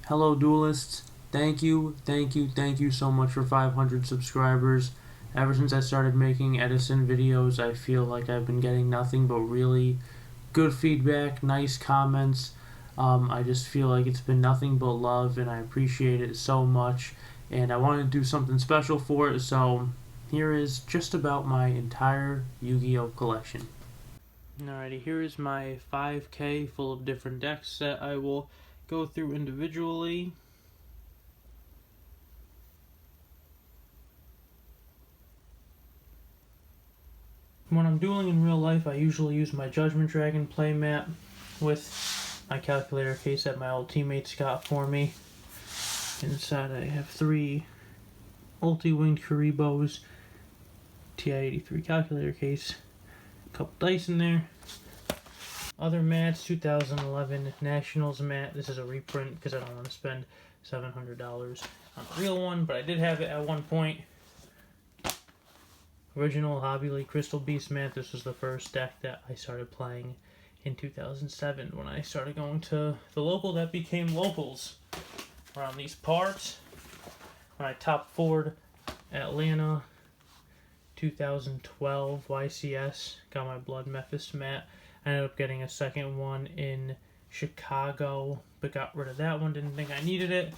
Hello duelists, thank you so much for 500 subscribers. Ever since I started making Edison videos, I feel like I've been getting nothing but really good feedback, nice comments. I just feel like it's been nothing but love, and I appreciate it so much. And I wanted to do something special for it, so here is just about my entire Yu-Gi-Oh collection. Alrighty, here is my 5K full of different decks that I will go through individually. When I'm dueling in real life, I usually use my Judgment Dragon playmat with my calculator case that my old teammates got for me. Inside I have 3 Ulti-Winged Karibos, TI-83 calculator case, a couple dice in there. Other mats, 2011 Nationals mat. This is a reprint because I don't want to spend $700 on a real one, but I did have it at one point. Original Hobby League Crystal Beast mat. This was the first deck that I started playing in 2007 when I started going to the local that became locals around these parts. When I top forward Atlanta 2012 YCS, got my Blood Memphis mat. I ended up getting a second one in Chicago, but got rid of that one. Didn't think I needed it.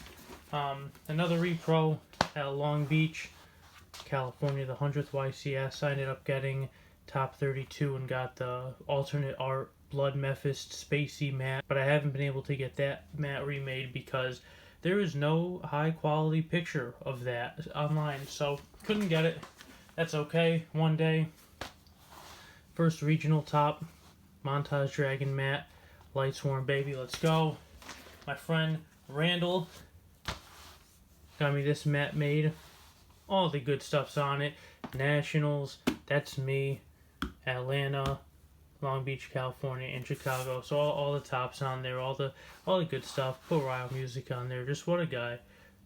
Another repro at Long Beach, California, the 100th YCS. I ended up getting top 32 and got the alternate art Blood Memphis Spacey mat, but I haven't been able to get that mat remade because there is no high quality picture of that online, so couldn't get it. That's okay. One day. First regional top Montage Dragon mat, Light Swarm baby, let's go. My friend Randall got me this mat made. All the good stuff's on it. Nationals, that's me, Atlanta, Long Beach, California, and Chicago. So all the tops on there, all the good stuff. Put Ryle music on there. Just what a guy.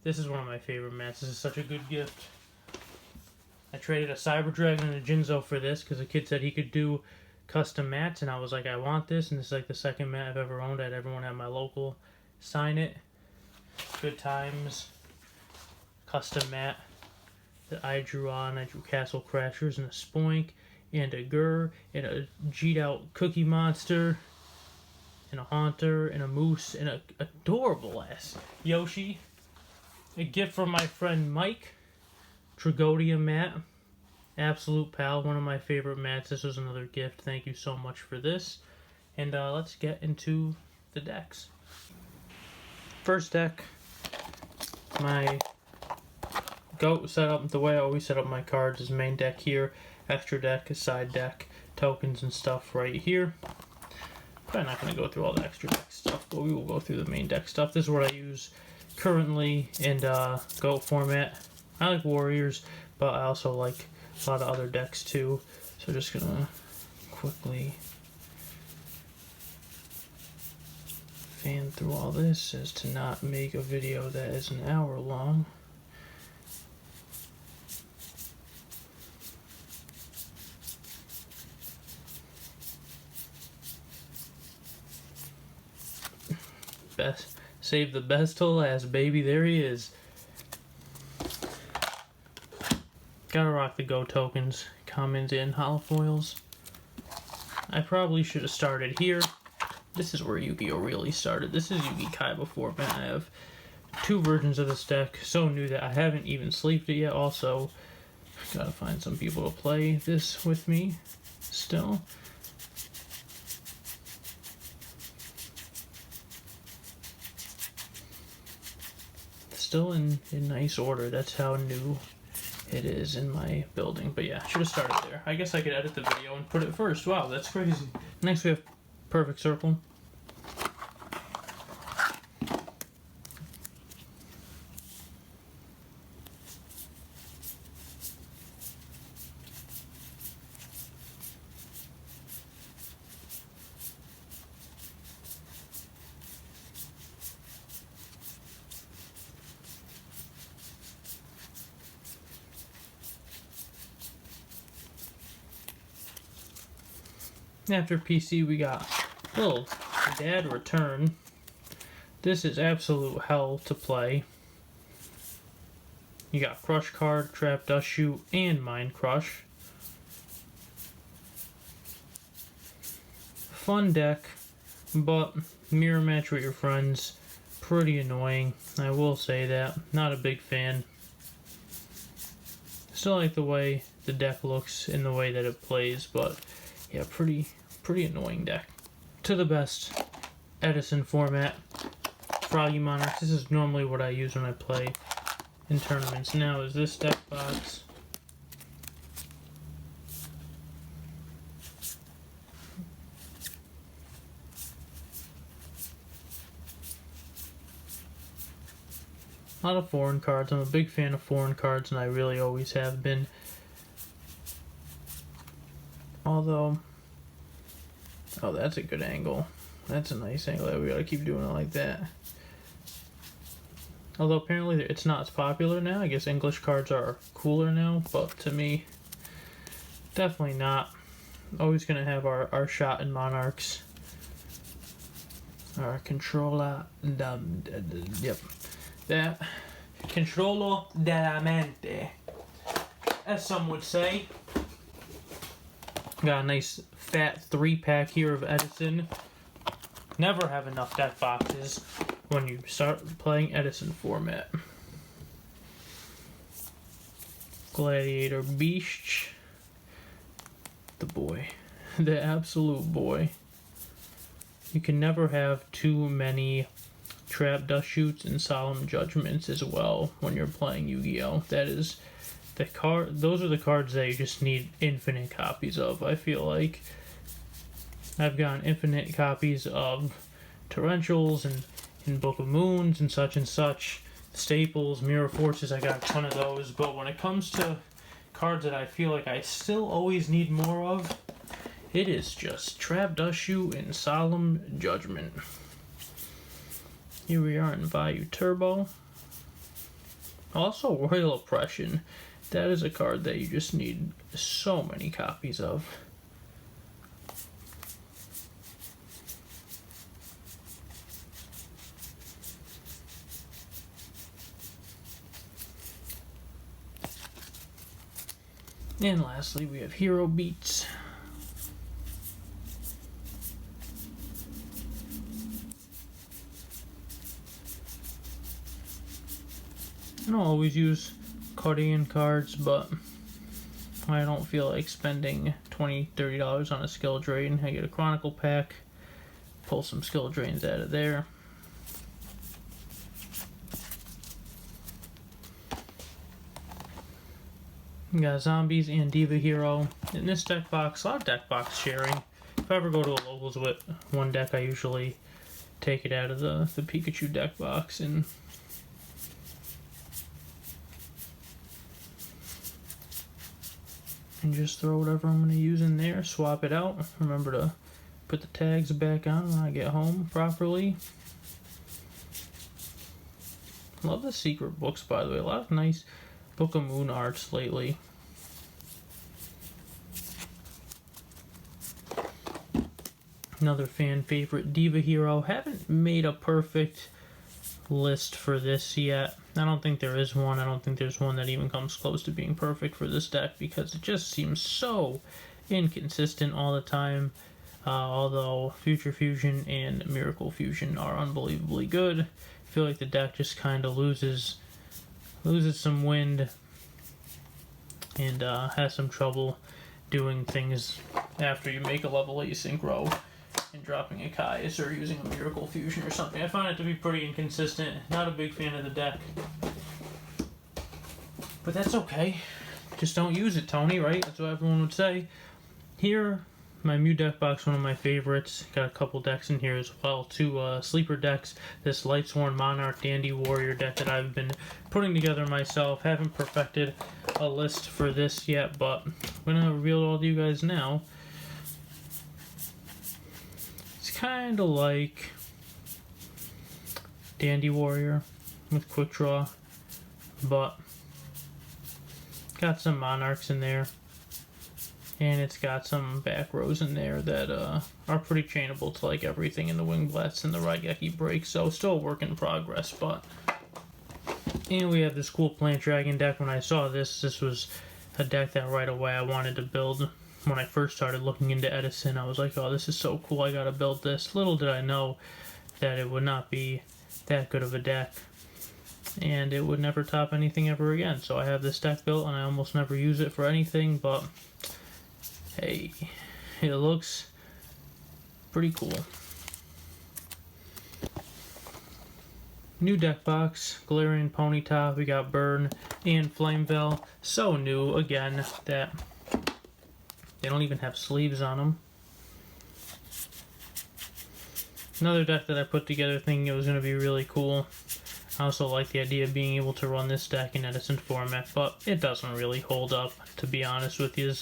This is one of my favorite mats. This is such a good gift. I traded a Cyber Dragon and a Jinzo for this because a kid said he could do custom mats, and I was like, I want this, and this is like the second mat I've ever owned. I had everyone at my local sign it. Good times. Custom mat that I drew on. I drew Castle Crashers and a Spoink and a Gur and a G'd out Cookie Monster and a Haunter and a Moose and a adorable ass Yoshi. A gift from my friend Mike. Tragodia mat. Absolute pal, one of my favorite mats. This was another gift. Thank you so much for this. And let's get into the decks. First deck, my GOAT setup. The way I always set up my cards is main deck here, extra deck, side deck, tokens and stuff right here. Probably not going to go through all the extra deck stuff, but we will go through the main deck stuff. This is what I use currently in GOAT format. I like Warriors, but I also like a lot of other decks too. So just gonna quickly fan through all this as to not make a video that is an hour long. Save the best till last, baby. There he is. Gotta rock the Go tokens, commons, and holofoils. I probably should have started here. This is where Yu-Gi-Oh! Really started. This is Yu-Gi-Kaiba format. I have 2 versions of this deck. So new that I haven't even sleeved it yet. Also, gotta find some people to play this with me still. Still in nice order. That's how new it is in my building. But yeah, should have started there. I guess I could edit the video and put it first. Wow, that's crazy. Next we have Perfect Circle. After PC, we got little Dad Return. This is absolute hell to play. You got Crush Card, Trap Dust Shoot, and Mind Crush. Fun deck, but mirror match with your friends, pretty annoying. I will say that. Not a big fan. Still like the way the deck looks and the way that it plays, but yeah, pretty annoying deck. To the best Edison format. Froggy Monarchs. This is normally what I use when I play in tournaments. Now is this deck box. A lot of foreign cards. I'm a big fan of foreign cards, and I really always have been. Although, oh, that's a good angle. That's a nice angle. We gotta keep doing it like that. Although apparently it's not as popular now. I guess English cards are cooler now, but to me, definitely not. Always gonna have our shot in Monarchs. Our controller, yep. That controllo della mente, as some would say. Got a nice fat 3-pack here of Edison. Never have enough deck boxes when you start playing Edison format. Gladiator Beast. The boy. The absolute boy. You can never have too many Trap Dust Shoots and Solemn Judgments as well when you're playing Yu-Gi-Oh! That is the card. Those are the cards that you just need infinite copies of. I feel like I've gotten infinite copies of Torrentials and Book of Moons and such. Staples, Mirror Forces, I got a ton of those. But when it comes to cards that I feel like I still always need more of, it is just Trap Dust Shoot and Solemn Judgment. Here we are in Value Turbo. Also, Royal Oppression. That is a card that you just need so many copies of. And lastly, we have Hero Beats. I don't always use Cardian cards, but I don't feel like spending $20, $30 on a skill drain. I get a Chronicle pack, pull some skill drains out of there. We got Zombies and Diva Hero. In this deck box, a lot of deck box sharing. If I ever go to a locals with one deck, I usually take it out of the Pikachu deck box and just throw whatever I'm going to use in there, swap it out. Remember to put the tags back on when I get home properly. Love the secret books, by the way. A lot of nice Book of Moon arts lately. Another fan favorite, Diva Hero. Haven't made a perfect list for this yet. I don't think there is one. I don't think there's one that even comes close to being perfect for this deck because it just seems so inconsistent all the time. Although Future Fusion and Miracle Fusion are unbelievably good. I feel like the deck just kind of loses some wind and has some trouble doing things after you make a level 8 synchro and dropping a Caius or using a Miracle Fusion or something. I find it to be pretty inconsistent. Not a big fan of the deck. But that's okay. Just don't use it, Tony, right? That's what everyone would say. Here, my Mew deck box, one of my favorites. Got a couple decks in here as well. Two sleeper decks. This Lightsworn Monarch Dandy Warrior deck that I've been putting together myself. Haven't perfected a list for this yet, but I'm going to reveal it all to you guys now. Kind of like Dandy Warrior with Quick Draw, but got some Monarchs in there and it's got some back rows in there that are pretty chainable to like everything in the Wingblats and the Raigeki break, so still a work in progress. But and we have this cool Plant Dragon deck. When I saw this was a deck that right away I wanted to build. When I first started looking into Edison, I was like, oh, this is so cool, I gotta build this. Little did I know that it would not be that good of a deck, and it would never top anything ever again. So I have this deck built, and I almost never use it for anything, but hey, it looks pretty cool. New deck box, Galarian Ponyta, we got Burn and Flameville. So new, again, that they don't even have sleeves on them. Another deck that I put together thinking it was going to be really cool. I also like the idea of being able to run this deck in Edison format, but it doesn't really hold up, to be honest with you.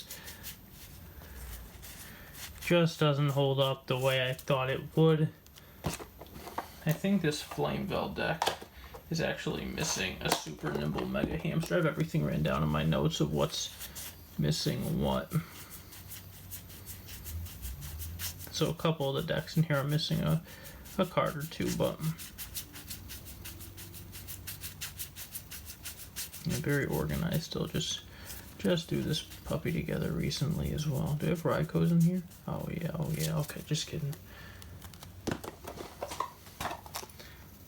Just doesn't hold up the way I thought it would. I think this Flameville deck is actually missing a super nimble Mega Hamster. I have everything written down in my notes of what's missing what. So a couple of the decks in here are missing a card or two, but yeah, very organized still. Just threw this puppy together recently as well. Do I have Raikos in here? Oh yeah, okay, just kidding.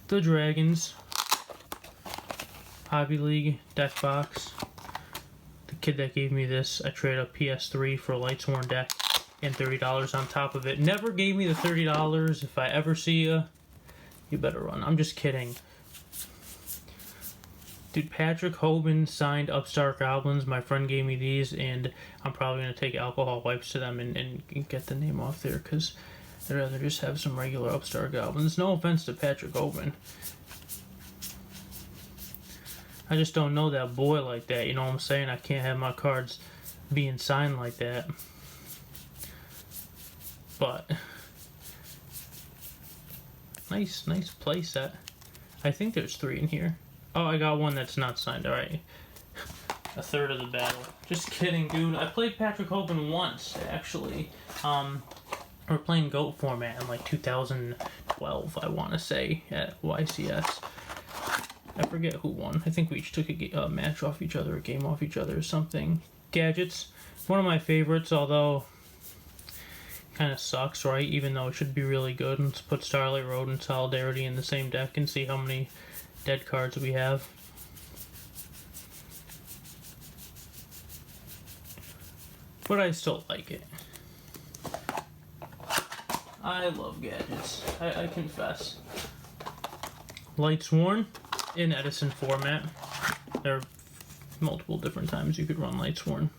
The Dragons Hobby League deck box. The kid that gave me this, I traded a PS3 for a Lightsworn deck and $30 on top of it. Never gave me the $30. If I ever see you, you better run. I'm just kidding. Dude, Patrick Hoban signed Upstart Goblins. My friend gave me these, and I'm probably going to take alcohol wipes to them and get the name off there, because I'd rather just have some regular Upstart Goblins. No offense to Patrick Hoban. I just don't know that boy like that, you know what I'm saying? I can't have my cards being signed like that. But nice play set. I think there's 3 in here. Oh, I got one that's not signed. All right, a third of the battle. Just kidding, dude. I played Patrick Hoban once, actually. We're playing GOAT format in like 2012, I want to say, at YCS. I forget who won. I think we each took a match off each other, a game off each other or something. Gadgets, one of my favorites, although kind of sucks, right? Even though it should be really good. Let's put Starlight Road and Solidarity in the same deck and see how many dead cards we have. But I still like it. I love gadgets. I confess. Lightsworn in Edison format. There are multiple different times you could run Lightsworn.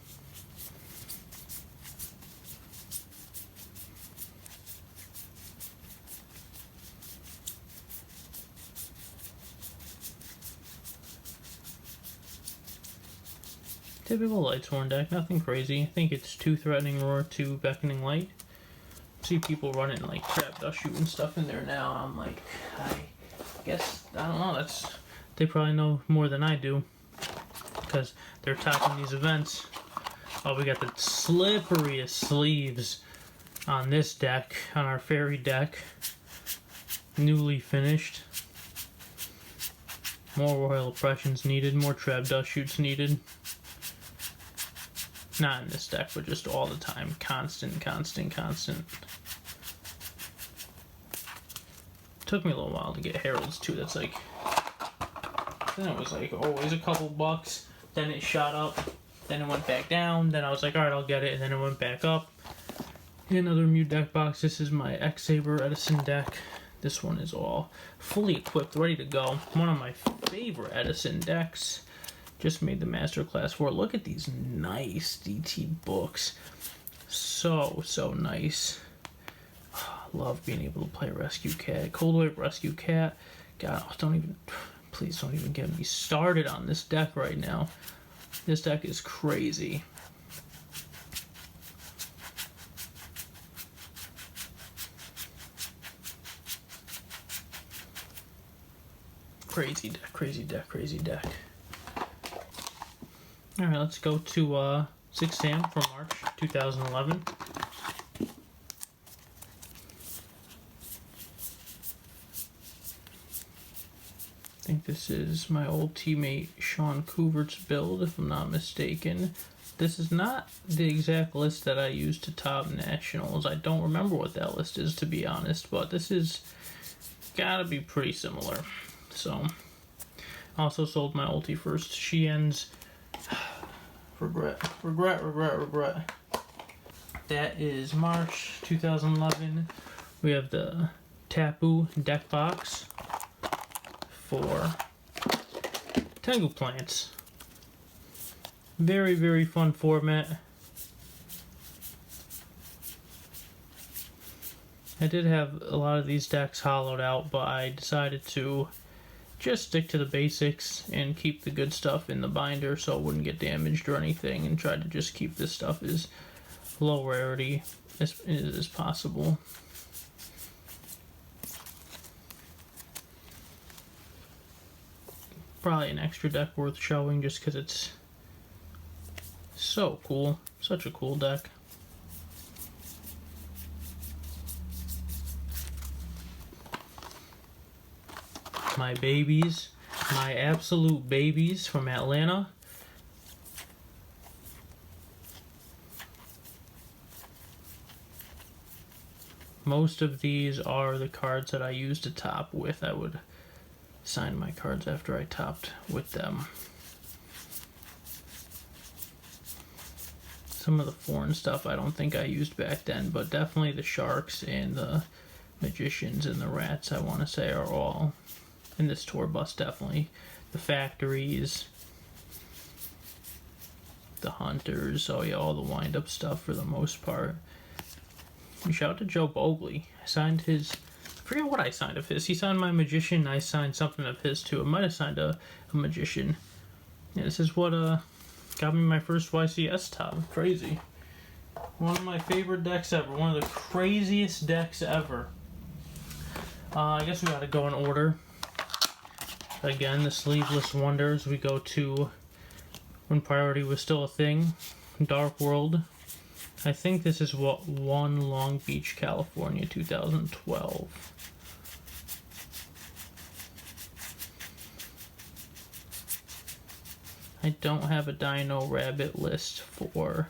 Typical Lightsworn deck, nothing crazy. I think it's 2 Threatening Roar, 2 Beckoning Light. See people running like Trap Dust Shoot and stuff in there now. I'm like, I guess, I don't know, they probably know more than I do, because they're topping these events. Oh, we got the slipperiest sleeves on this deck, on our fairy deck. Newly finished. More Royal Oppressions needed, more Trap Dust Shoots needed. Not in this deck, but just all the time. Constant. Took me a little while to get Heralds too. That's like, then it was like always a couple bucks. Then it shot up. Then it went back down. Then I was like, alright, I'll get it. And then it went back up. Another Mew deck box. This is my X-Saber Edison deck. This one is all fully equipped, ready to go. One of my favorite Edison decks. Just made the Masterclass for it. Look at these nice DT books. So nice. Love being able to play Rescue Cat. Cold Wave Rescue Cat. God, please don't even get me started on this deck right now. This deck is crazy. Crazy deck. Alright, let's go to 6 Sam from March 2011. I think this is my old teammate Sean Couvert's build, if I'm not mistaken. This is not the exact list that I used to top nationals. I don't remember what that list is, to be honest, but this is gotta be pretty similar. So, also sold my ulti first. She ends. Regret. That is March 2011. We have the Tapu deck box for Tengu Plants. Very, very fun format. I did have a lot of these decks hollowed out, but I decided to just stick to the basics and keep the good stuff in the binder so it wouldn't get damaged or anything, and try to just keep this stuff as low rarity as possible. Probably an extra deck worth showing just because it's so cool. Such a cool deck. My babies, my absolute babies from Atlanta. Most of these are the cards that I used to top with. I would sign my cards after I topped with them. Some of the foreign stuff I don't think I used back then, but definitely the sharks and the magicians and the rats, I want to say, are all in this tour bus. Definitely the factories, the hunters, oh yeah, all the wind-up stuff for the most part. And shout out to Joe Bogley. I signed his, I forget what I signed of his. He signed my magician, I signed something of his too. I might have signed a magician. Yeah, this is what got me my first YCS top. Crazy. One of my favorite decks ever. One of the craziest decks ever. I guess we gotta go in order. Again, the Sleeveless Wonders. We go to when Priority was still a thing. Dark World. I think this is what won Long Beach, California, 2012. I don't have a Dino Rabbit list for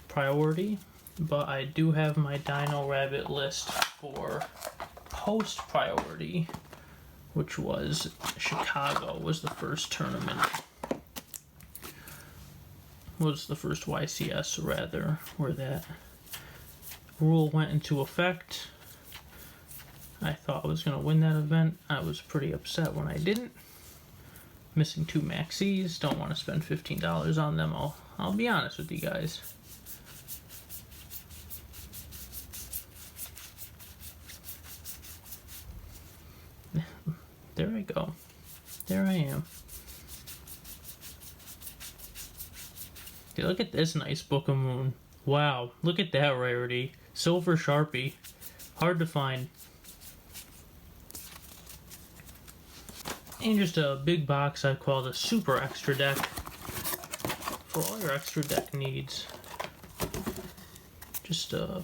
Priority, but I do have my Dino Rabbit list for Post Priority, which was Chicago was the first tournament. Was the first YCS, rather, where that rule went into effect. I thought I was going to win that event. I was pretty upset when I didn't. Missing 2 maxis. Don't want to spend $15 on them. I'll be honest with you guys. There I go. There I am. Dude, look at this nice Book of Moon. Wow, look at that rarity. Silver Sharpie. Hard to find. And just a big box I call the Super Extra Deck. For all your extra deck needs. Just, I'm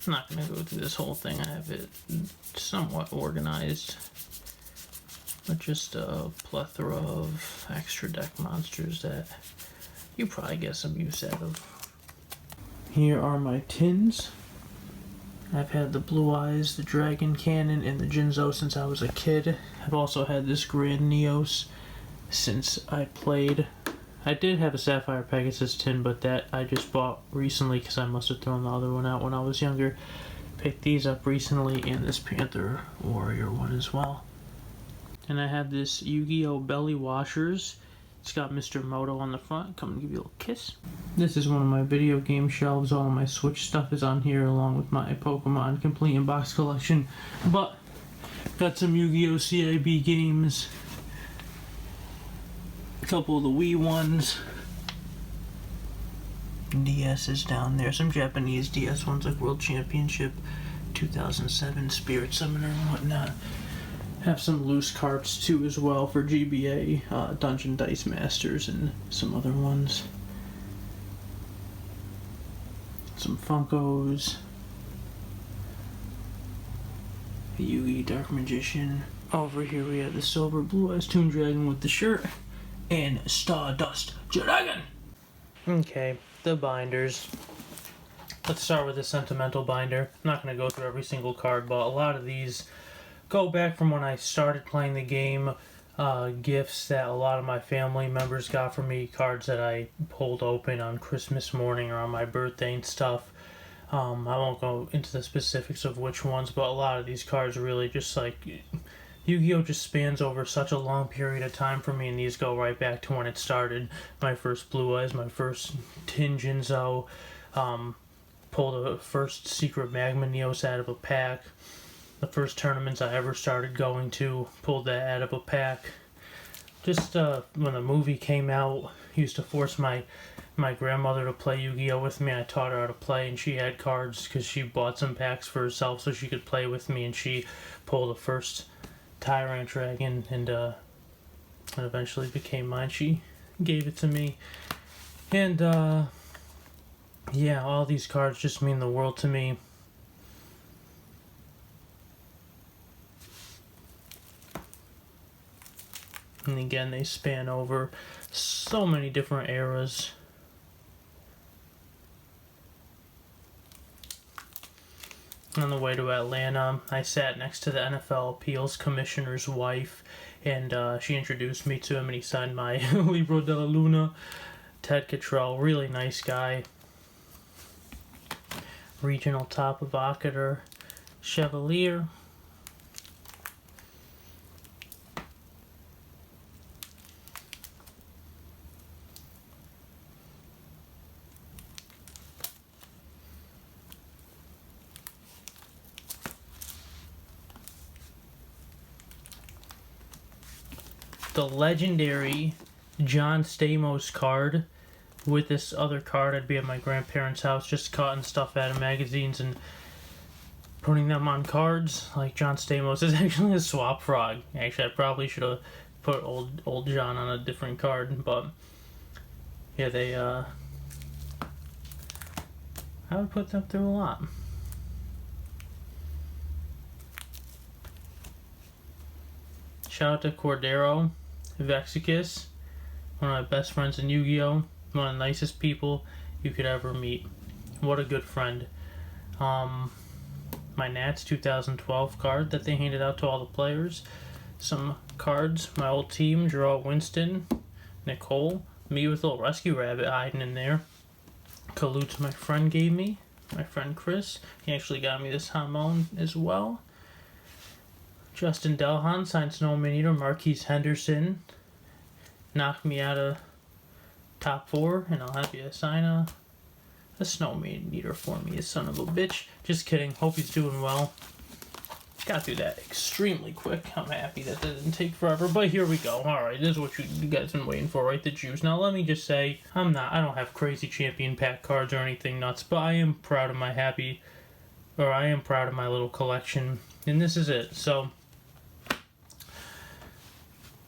not going to go through this whole thing. I have it somewhat organized. But just a plethora of extra deck monsters that you probably get some use out of. Here are my tins. I've had the Blue Eyes, the Dragon Cannon, and the Jinzo since I was a kid. I've also had this Grand Neos since I played. I did have a Sapphire Pegasus tin, but that I just bought recently because I must have thrown the other one out when I was younger. Picked these up recently, and this Panther Warrior one as well. And I have this Yu-Gi-Oh! Belly Washers. It's got Mr. Moto on the front. Come and give you a little kiss. This is one of my video game shelves. All of my Switch stuff is on here along with my Pokemon Complete in Box collection. But, got some Yu-Gi-Oh! CIB games. A couple of the Wii ones. DS is down there. Some Japanese DS ones like World Championship 2007, Spirit Summoner and whatnot. Have some loose cards too as well for GBA, Dungeon Dice Masters, and some other ones. some Funkos. A Yugi Dark Magician. Over here we have the Silver Blue Eyes Toon Dragon with the shirt. And Stardust Dragon! Okay, the binders. Let's start with the sentimental binder. I'm not going to go through every single card, but a lot of these go back from when I started playing the game. Gifts that a lot of my family members got for me, cards that I pulled open on Christmas morning or on my birthday and stuff. I won't go into the specifics of which ones, but a lot of these cards really just like... Yu-Gi-Oh! Just spans over such a long period of time for me, and these go right back to when it started. My first Blue Eyes, my first Tin Jinzo, pulled the first Secret Magma Neos out of a pack. The first tournaments I ever started going to, pulled that out of a pack. Just when the movie came out, used to force my grandmother to play Yu-Gi-Oh! With me. I taught her how to play, and she had cards because she bought some packs for herself so she could play with me, and she pulled the first Tyrant Dragon, and it eventually became mine. She gave it to me, and yeah, all these cards just mean the world to me. And again, they span over so many different eras. On the way to Atlanta, I sat next to the NFL Appeals Commissioner's wife, and she introduced me to him, and he signed my Libro de la Luna. Ted Cottrell, really nice guy. Regional Top Evocator, Chevalier. The legendary John Stamos card. With this other card, I'd be at my grandparents' house just cutting stuff out of magazines and putting them on cards. Like John Stamos is actually a swap frog. Actually, I probably should have put old John on a different card, but yeah, they I would put them through a lot. Shout out to Cordero Vexicus, one of my best friends in Yu-Gi-Oh! One of the nicest people you could ever meet. What a good friend. My Nats 2012 card that they handed out to all the players. Some cards, my old team, Gerald Winston, Nicole, me with a little rescue rabbit hiding in there. Kalutes my friend gave me, my friend Chris. He actually got me this Hamon as well. Justin Delhan signed Snow Eater. Marquise Henderson knocked me out of top 4, and I'll have you sign a Snow Eater for me, you son of a bitch. Just kidding. Hope he's doing well. Got through that extremely quick. I'm happy that didn't take forever, but here we go. Alright, this is what you guys been waiting for, right? The juice. Now, let me just say, I don't have crazy champion pack cards or anything nuts, but I am proud of my little collection, and this is it. So,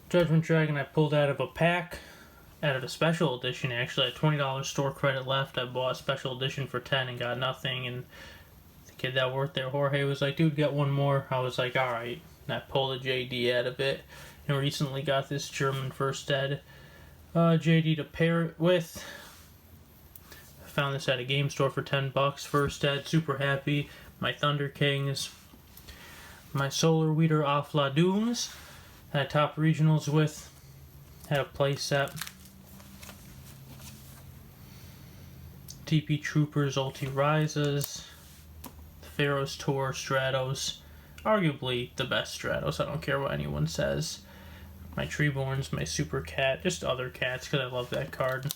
Judgment Dragon I pulled out of a pack, out of a special edition actually. I had $20 store credit left. I bought a special edition for $10 and got nothing, and the kid that worked there, Jorge, was like, dude, get one more. I was like, alright. And I pulled a JD out of it, and recently got this German First Ed JD to pair it with. I found this at a game store for $10. First Ed, super happy. My Thunder Kings, my Solar Weeder off La Dooms. Had top regionals with, had a play set. TP Troopers, Ulti Rises, Pharaoh's Tour, Stratos. Arguably the best Stratos, I don't care what anyone says. My Treeborns, my Super Cat, just other cats because I love that card.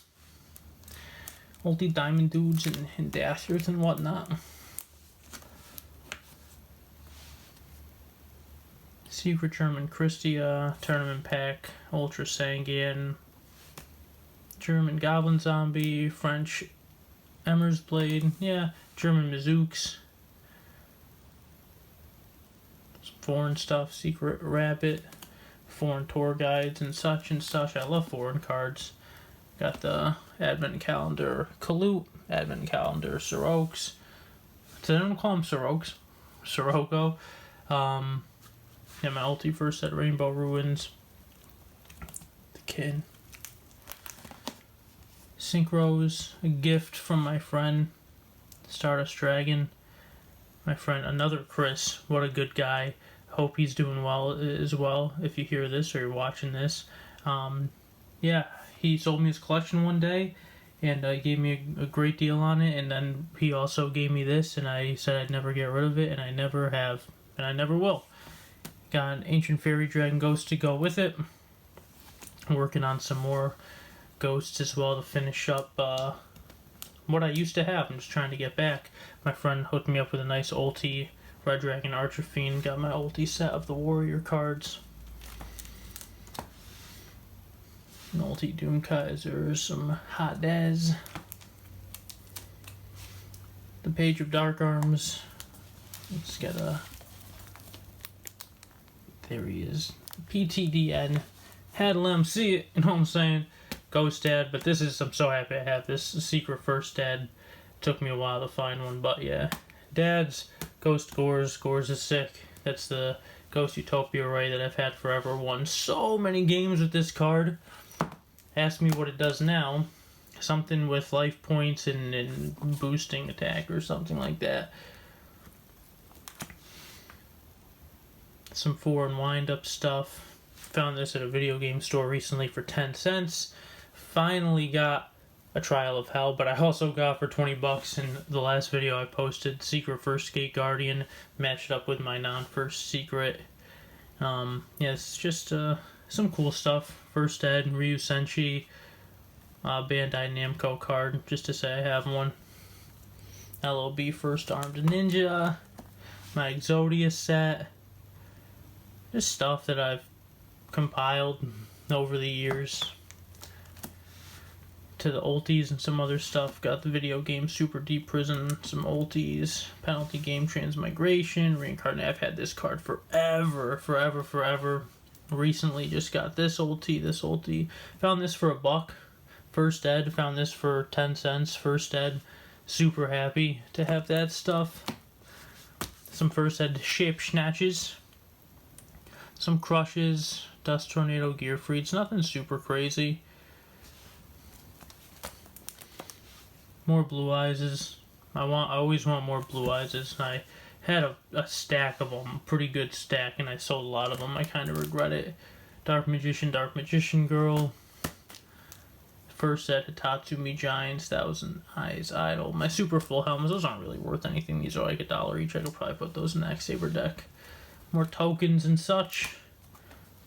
Ulti Diamond Dudes and Dashers and whatnot. Secret German Christia, Tournament Pack, Ultra Sanguine, German Goblin Zombie, French Emmer's Blade, yeah, German Mizooks, some foreign stuff, Secret Rabbit, foreign tour guides and such and such. I love foreign cards. Got the Advent Calendar, Kalute, Advent Calendar, Sirocos. So I don't call them Sirocos. Sirocco. Yeah, my ulti first set, Rainbow Ruins. The Kid. Synchros, a gift from my friend, Stardust Dragon. My friend, another Chris, what a good guy. Hope he's doing well as well, if you hear this or you're watching this. Yeah, he sold me his collection one day, and gave me a great deal on it, and then he also gave me this, and I said I'd never get rid of it, and I never have, and I never will. Got an Ancient Fairy Dragon Ghost to go with it. Working on some more ghosts as well to finish up what I used to have. I'm just trying to get back. My friend hooked me up with a nice ulti, Red Dragon Archer Fiend. Got my ulti set of the Warrior cards. An ulti Doom Kaiser, some Hot Daz. The Page of Dark Arms. Let's get a... There he is. PTDN. Had Lem see it, you know what I'm saying? Ghost Dad, but this is, I'm so happy I have this. Secret First Dad. Took me a while to find one, but yeah. Dad's Ghost Gores. Gores is sick. That's the Ghost Utopia array that I've had forever. Won so many games with this card. Ask me what it does now. Something with life points and boosting attack or something like that. Some foreign wind-up stuff. Found this at a video game store recently for 10 cents. Finally got a Trial of Hell, but I also got for 20 bucks in the last video I posted, Secret First Gate Guardian, matched up with my non-first secret. Yeah, it's just some cool stuff. First Ed, Ryu Senshi, Bandai Namco card, just to say I have one. LOB First Armed Ninja, my Exodia set, just stuff that I've compiled over the years. To the ultis and some other stuff. Got the video game Super Deep Prison, some ultis, Penalty Game Transmigration, Reincarnate. I've had this card forever. Recently just got this ulti. Found this for $1. First Ed, found this for 10 cents. First Ed, super happy to have that stuff. Some First Ed Shape Snatches. Some Crushes, Dust Tornado Gear Freeds, nothing super crazy. More Blue Eyes. I always want more Blue Eyes. I had a stack of them, pretty good stack, and I sold a lot of them. I kind of regret it. Dark Magician Girl. First set Hitatsumi Giants, that was an Eyes Idol. My Super Full Helmets, those aren't really worth anything. These are like $1 each. I could probably put those in the Axe Saber deck. More tokens and such.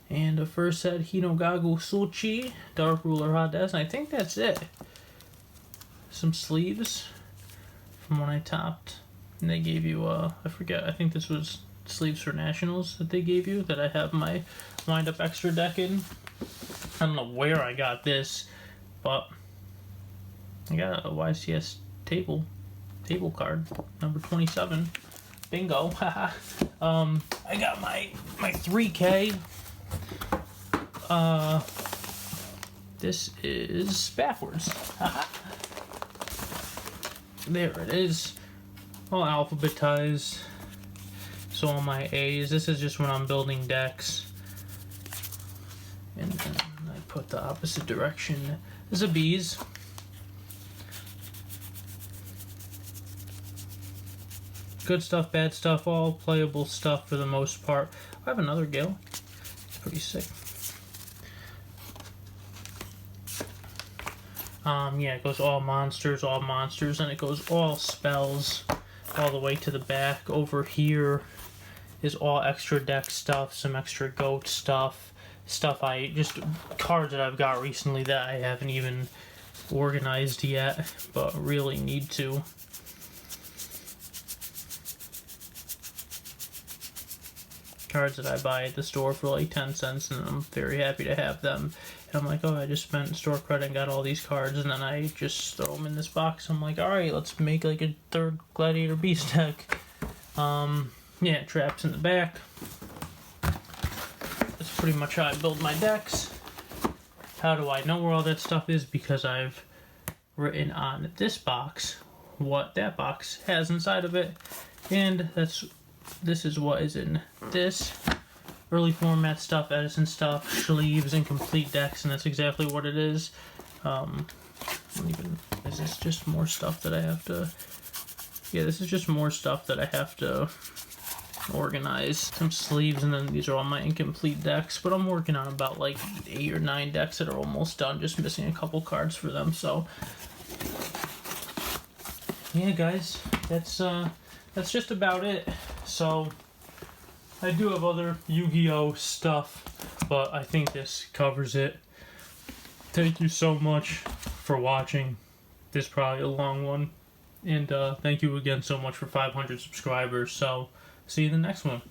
And a first set Hinogagu Suchi, Dark Ruler Hot Death, and I think that's it. Some sleeves from when I topped. And they gave you, I forget, I think this was sleeves for Nationals that they gave you, that I have my wind-up extra deck in. I don't know where I got this, but I got a YCS table card, number 27. Bingo. I got my 3K. This is backwards. There it is. All alphabetized. So all my A's. This is just when I'm building decks. And then I put the opposite direction. This is a B's. Good stuff, bad stuff, all playable stuff for the most part. I have another Gale. It's pretty sick. Yeah, it goes all monsters, and it goes all spells, all the way to the back. Over here is all extra deck stuff, some extra goat stuff, just cards that I've got recently that I haven't even organized yet, but really need to. Cards that I buy at the store for like 10 cents, and I'm very happy to have them. And I'm like, oh, I just spent store credit and got all these cards, and then I just throw them in this box. I'm like, alright, let's make like a third Gladiator Beast deck. Yeah, traps in the back. That's pretty much how I build my decks. How do I know where all that stuff is? Because I've written on this box what that box has inside of it, and this is what is in this. Early format stuff, Edison stuff, sleeves, and complete decks, and that's exactly what it is. Is this just more stuff that I have to... Yeah, this is just more stuff that I have to organize. Some sleeves, and then these are all my incomplete decks, but I'm working on about like 8 or 9 decks that are almost done, just missing a couple cards for them. So yeah, guys, that's just about it. So I do have other Yu-Gi-Oh stuff, but I think this covers it. Thank you so much for watching. This is probably a long one. And thank you again so much for 500 subscribers. So, see you in the next one.